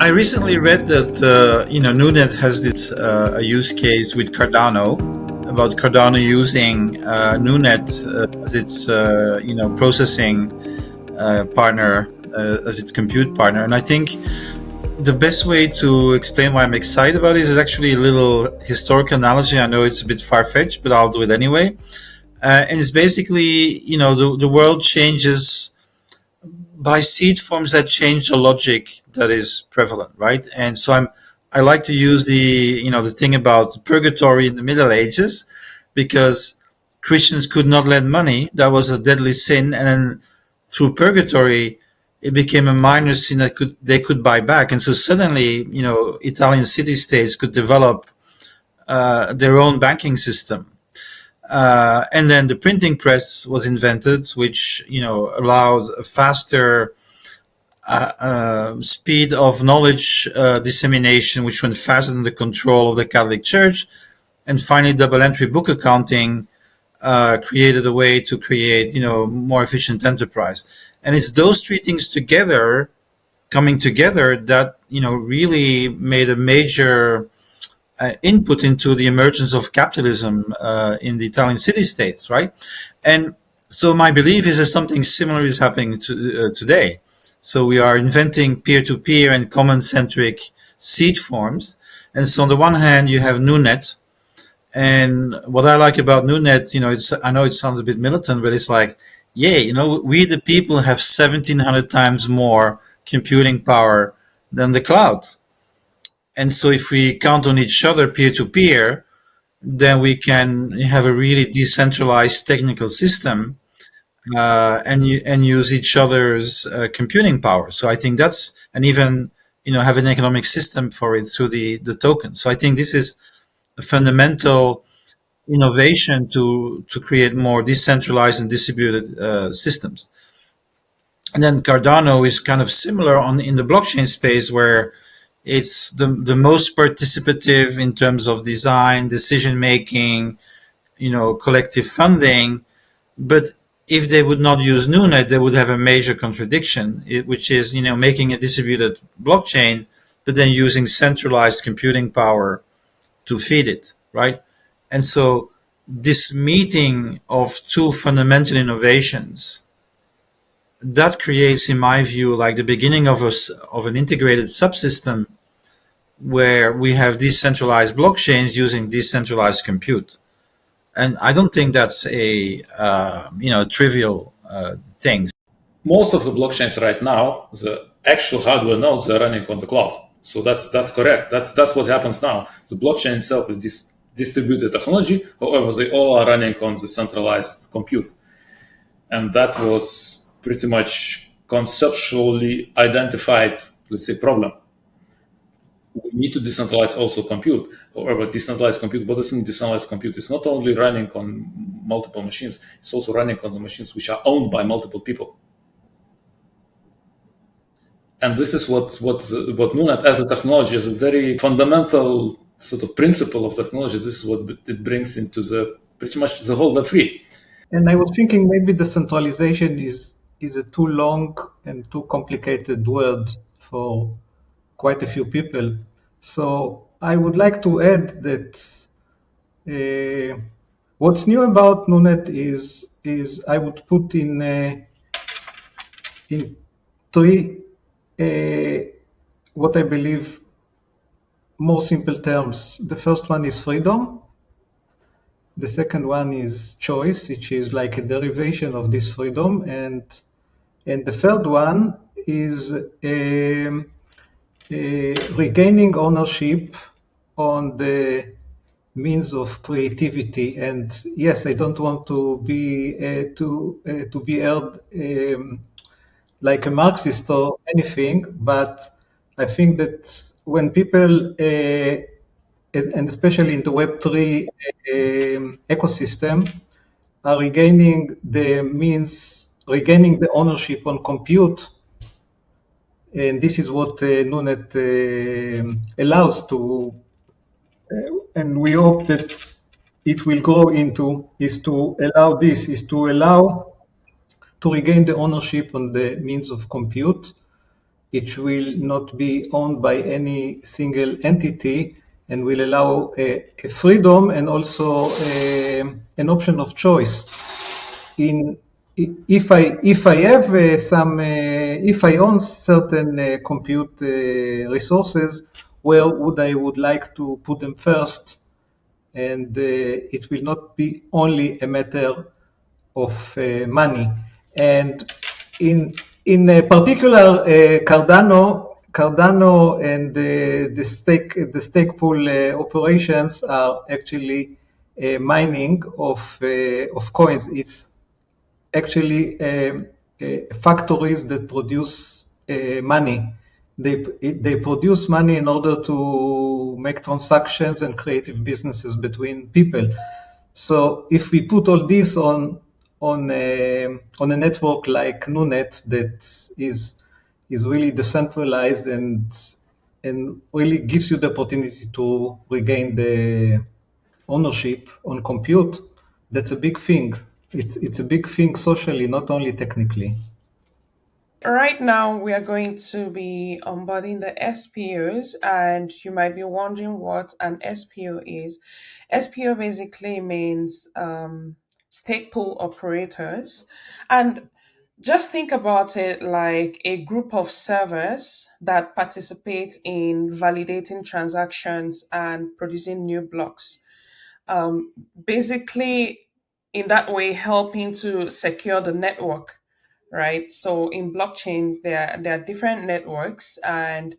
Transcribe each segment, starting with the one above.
I recently read that NuNet has this a use case with Cardano about Cardano using NuNet as its processing partner, as its compute partner, and I think the best way to explain why I'm excited about it is actually a little historical analogy. I know it's a bit far-fetched, but I'll do it anyway. And it's basically, the world changes by seed forms that change the logic that is prevalent, right? And so I like to use the thing about purgatory in the Middle Ages, because Christians could not lend money. That was a deadly sin. And then through purgatory, it became a minor sin that they could buy back. And so suddenly, Italian city-states could develop their own banking system. And then the printing press was invented, which allowed a faster speed of knowledge dissemination, which went faster than the control of the Catholic Church. And finally, double entry book accounting created a way to create more efficient enterprise. And it's those three things coming together that really made a major input into the emergence of capitalism in the Italian city-states, right? And so my belief is that something similar is happening today. So we are inventing peer-to-peer and common-centric seed forms. And so on the one hand, you have NuNet. And what I like about NuNet, I know it sounds a bit militant, but it's like, we the people have 1,700 times more computing power than the cloud. And so if we count on each other peer-to-peer, then we can have a really decentralized technical system and use each other's computing power. So I think and even have an economic system for it through the token. So I think this is a fundamental innovation to create more decentralized and distributed systems. And then Cardano is kind of similar in the blockchain space, where it's the most participative in terms of design, decision making, collective funding. But if they would not use NuNet, they would have a major contradiction, which is making a distributed blockchain, but then using centralized computing power to feed it, right? And so this meeting of two fundamental innovations, that creates, in my view, like the beginning of an integrated subsystem where we have decentralized blockchains using decentralized compute. And I don't think that's a trivial thing. Most of the blockchains right now, the actual hardware nodes are running on the cloud. So that's correct. That's what happens now. The blockchain itself is distributed technology. However, they all are running on the centralized compute. And that was pretty much conceptually identified, let's say, problem. We need to decentralize also compute. However, decentralized compute, what does it mean decentralized compute? It's not only running on multiple machines, it's also running on the machines which are owned by multiple people. And this is what NuNet as a technology, as a very fundamental sort of principle of technology, this is what it brings into pretty much the whole Web3. And I was thinking maybe decentralization is a too long and too complicated word for quite a few people. So I would like to add that what's new about NuNet is I would put in three what I believe more simple terms. The first one is freedom. The second one is choice, which is like a derivation of this freedom, and the third one is regaining ownership on the means of creativity. And yes, I don't want to be heard like a Marxist or anything, but I think that when people, and especially in the Web3 ecosystem, are regaining the ownership on compute, and this is what NuNet allows to, and we hope that it will grow into, is to allow to regain the ownership on the means of compute. it will not be owned by any single entity and will allow a freedom and also an option of choice. If I have if I own certain compute resources, where would like to put them first, and it will not be only a matter of money. And in particular, Cardano and the stake pool operations are actually mining of coins. It's actually factories that produce money. They produce money in order to make transactions and creative businesses between people. So if we put all this on a network like NuNet that is really decentralized and really gives you the opportunity to regain the ownership on compute, that's a big thing. It's a big thing socially, not only technically. Right now, we are going to be onboarding the SPOs, and you might be wondering what an SPO is. SPO basically means stake pool operators. And just think about it like a group of servers that participate in validating transactions and producing new blocks. Basically, in that way, helping to secure the network, right? So in blockchains, there are different networks, and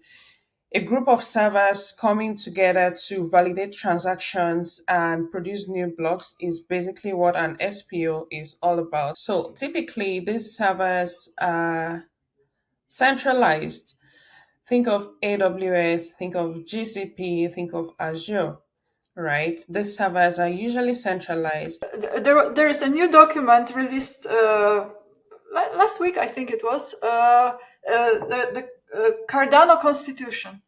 a group of servers coming together to validate transactions and produce new blocks is basically what an SPO is all about. So typically, these servers are centralized. Think of AWS, think of GCP, think of Azure, right? These servers are usually centralized. There is a new document released last week, I think it was, the Cardano Constitution.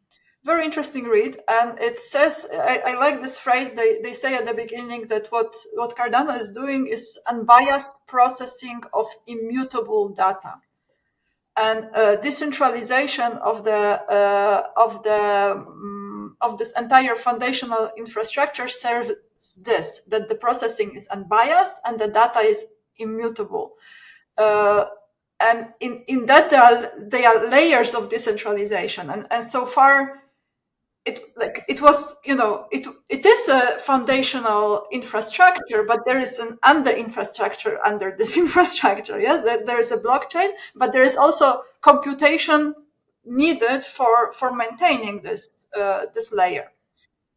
Very interesting read, and it says, I like this phrase, they say at the beginning that what Cardano is doing is unbiased processing of immutable data. And decentralization of this entire foundational infrastructure serves this, that the processing is unbiased and the data is immutable. And in that there are layers of decentralization, and so far it was, it is a foundational infrastructure, but there is an under infrastructure under this infrastructure. Yes, there is a blockchain, but there is also computation needed for maintaining this layer.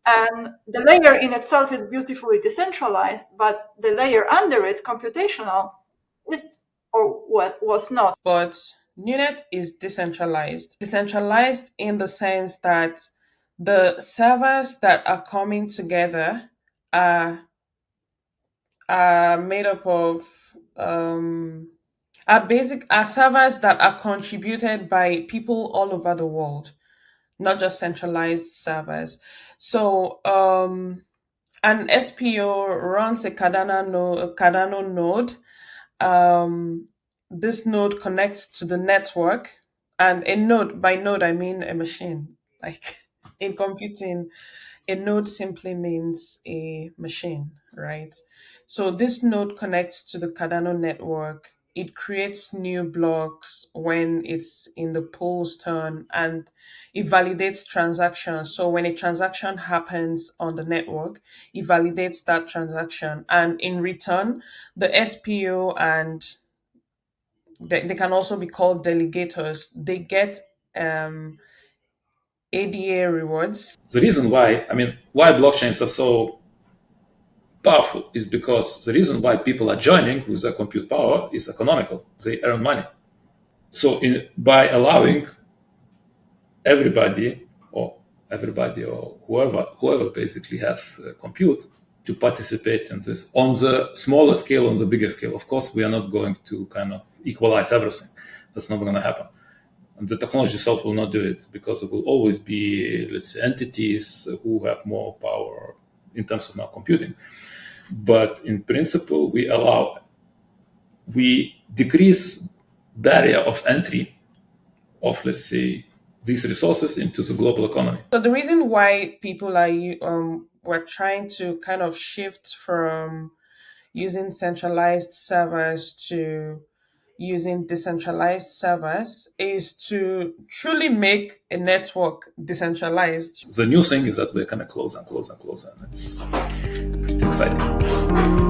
And the layer in itself is beautifully decentralized, but the layer under it, computational, is or what was not. But NuNet is decentralized. Decentralized in the sense that the servers that are coming together are made up of are servers that are contributed by people all over the world, not just centralized servers. So an SPO runs a Cardano node. This node connects to the network, and a node, by node I mean a machine. Like in computing, a node simply means a machine, right? So this node connects to the Cardano network. It creates new blocks when it's in the pool's turn, and it validates transactions. So when a transaction happens on the network, it validates that transaction. And in return, the SPO and they can also be called delegators. They get ADA rewards. The reason why, why blockchains are so powerful is because the reason why people are joining with their compute power is economical. They earn money. So by allowing everybody or whoever basically has compute to participate in this on the smaller scale, on the bigger scale. Of course, we are not going to kind of equalize everything. That's not going to happen. And the technology itself will not do it, because there will always be, let's say, entities who have more power in terms of now computing. But in principle, we decrease barrier of entry of, let's say, these resources into the global economy. So the reason why people are we're trying to kind of shift from using centralized servers to using decentralized servers is to truly make a network decentralized. The new thing is that we're going to close and close and close, and it's pretty exciting.